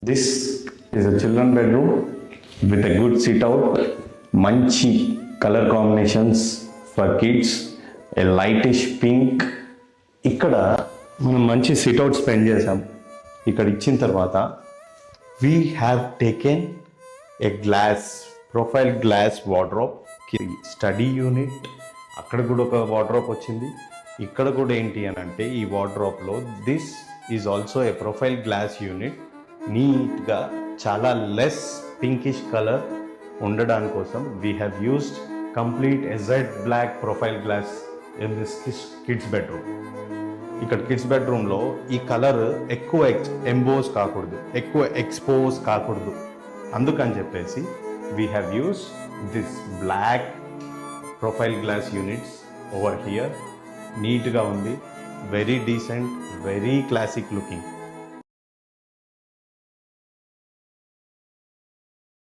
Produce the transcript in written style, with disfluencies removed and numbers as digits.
This is a children bedroom with a good sit out, మంచి colour combinations for kids, A lightish pink. ఇక్కడ మనం మంచి SIT out spend చేసాం. ఇక్కడ ఇచ్చిన తర్వాత we have taken a profile glass wardrobe, study unit, అక్కడ కూడా ఒక వార్డ్రోబ్ వచ్చింది. ఇక్కడ కూడా ఏంటి అని అంటే ఈ వార్డ్రోబ్లో this is also a profile glass unit. నీట్గా చాలా లెస్ పింకిష్ కలర్ ఉండడానికి కోసం we have used complete AZ black profile glass in this kids bedroom. ఇక్కడ కిడ్స్ బెడ్రూమ్లో ఈ కలర్ ఎక్కువ ఎంబోజ్ కాకూడదు, ఎక్కువ ఎక్స్పోజ్ కాకూడదు. అందుకని చెప్పేసి we have use this black profile glass units over here. నీట్గా ఉంది, very decent, very classic looking.